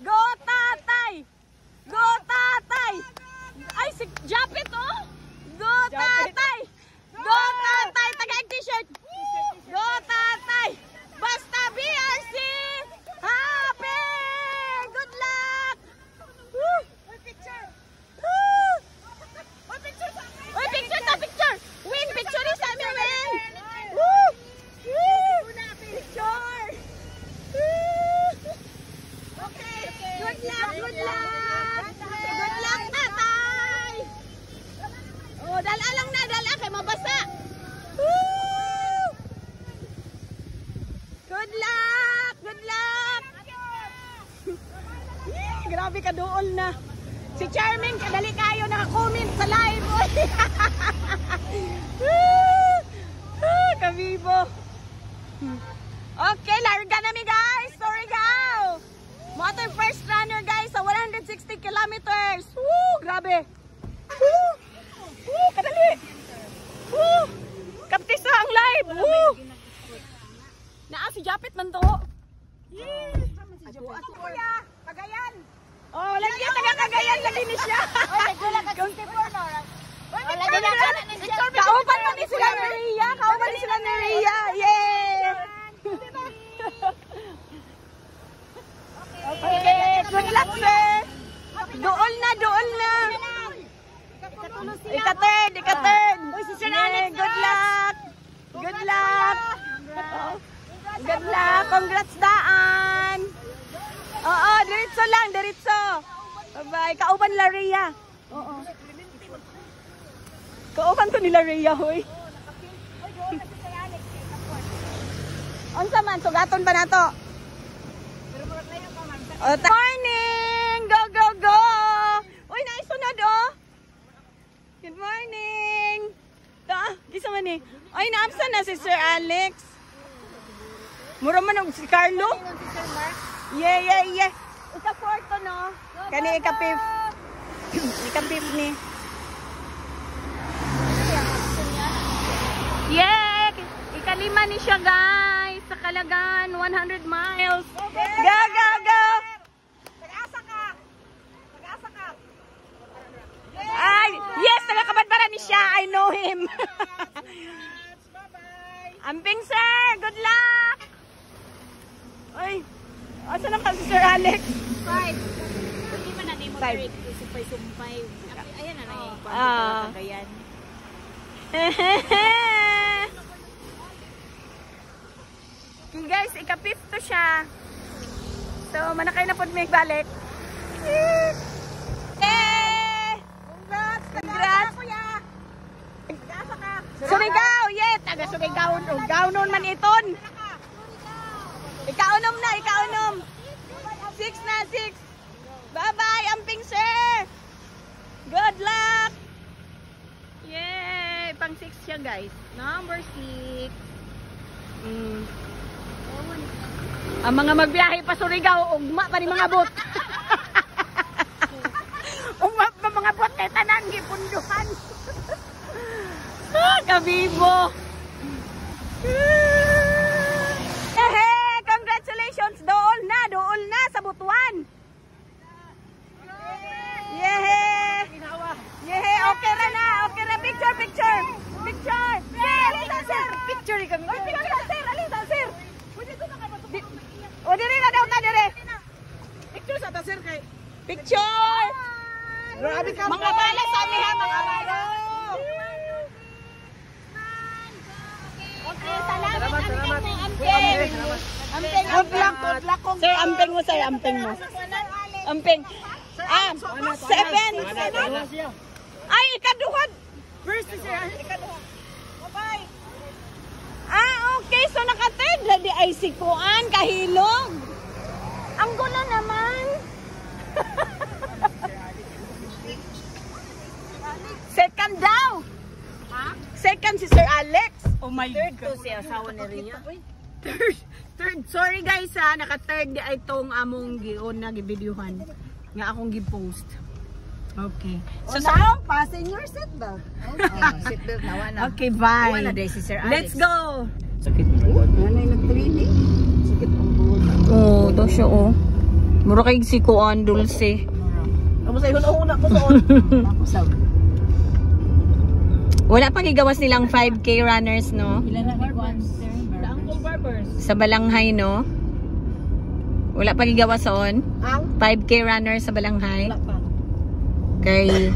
Go tatay! Go tatay! Ay, si Japit oh! Go tatay! Go tatay! Tagay t-shirt! Go tatay! Basta BRC! Happy! Good luck! Woo! Uy, picture! Woo! Uy, picture! Uy, picture ta, picture! Win, picture sa amin, win! Woo! Woo! Picture! Okay! Good luck! Good luck! Good luck, tatay! Oh, dala lang na, dala kay mabasa! Woo! Good luck! Good luck! Grabe ka doon na. Si Charming, kadali kayo naka-comment sa live. Kabibo. Okay, larga nami guys. Sorry go. Mo ato yung first runner guys sa 160 kilometers. Woo, grabe. Woo! Woo, kadali. Woo! Kaptis na ang live. Woo! Naa si Japit man to. Kuya, Cagayan. Oh, lagi taga Cagayan lagi ni siya. Oy, nagdala ka 64 no. Kauban man ni sila ni Ria. Kauban ni sila ni Ria. Yay! Okay, good luck sir. Dool na, dool na. Ikaten, ikaten. Good luck. Good luck. Good luck. Congrats daan. Oo, diretso lang, diretso. Bye-bye. Kauban la Ria. Oo. Kauban to nila Ria, hoy. Unsa man, sugaton ba nato? Morning! Go, go, go! Uy, naisunod oh! Good morning! Ta, gisa man eh. Ay, naamsa na si Sir Alex. Mura man si Carlo. Yeah, yeah, yeah. Ika-4 no? Kani ika-5. Ika-5 ni. Yeah! Ika-5 ni siya guys. Sa Kalagan, 100 miles. Go, go, go! Nag-asa ka! Nag-asa ka! Ay! Yes! Nagkakabadbara ni siya. I know him. Amping sir! Good luck! Ay! Asa lang ka si Sir Alex? 5. Hindi man na name mo 3. Sumpay. Ayan na lang yung Cagayan. Okay guys, ika-5 to siya. So, manakay na po may balik. Yay! Congrats! Congrats! Surigao! Yeah! Taga Surigao. Gaunon man iton. Ikaunom na, ikaunom. 6 na, 6. Bye-bye, Amping sir. Good luck. Yay! Pang 6 siya guys. Number 6. Ang mga magbiyahe pa Surigao, ugma pa ni mga bot. Ugma pa mga bot kay tanan gipunduhan. Kabibo. Congratulations, dool na sa Butuan. Yehey! Yehey, okay na. Picture. Picture. Alisa, sir. Picture kami. Alisa, sir. O, dire na daw ta, dire. Picture sa ta, sir, kay. Picture. Grabe ka. Mga bala sa amin, ha, mga bala. Okay, salamat. Amping. Good luck. Sir, amping mo, sir. Amping. 7. Ay, ikaduhad. First, sir. Ikaduhad. Bye-bye. Okay. So, naka-third. Ladi ay sikuan, kahilog. Ang gulo naman. Second daw. Ha? Second si Sir Alex. Oh my God. Third to si asawa ni Ria. Third. Sorry guys ha. Naka-third di ay itong among gion na gibidyuhan. Nga akong gi-post. Okay. So, now, fasten your seatbelt. Seatbelt na. Okay, bye. Si Sir Alex. Let's go. Sakit mo. Nanay nag-training. Sakit ang buhok. Oh, to siya oh. Mura kay si Kuan Dulce. Amo sa una ko soon. Ako sab. Wala pang igawas nilang 5K runners, no? Ilan na ni sir? The Uncle Barbers. Sa Balanghay, no? Wala pang igawas on. Ang 5K runners sa Balanghay. wala pa. Kay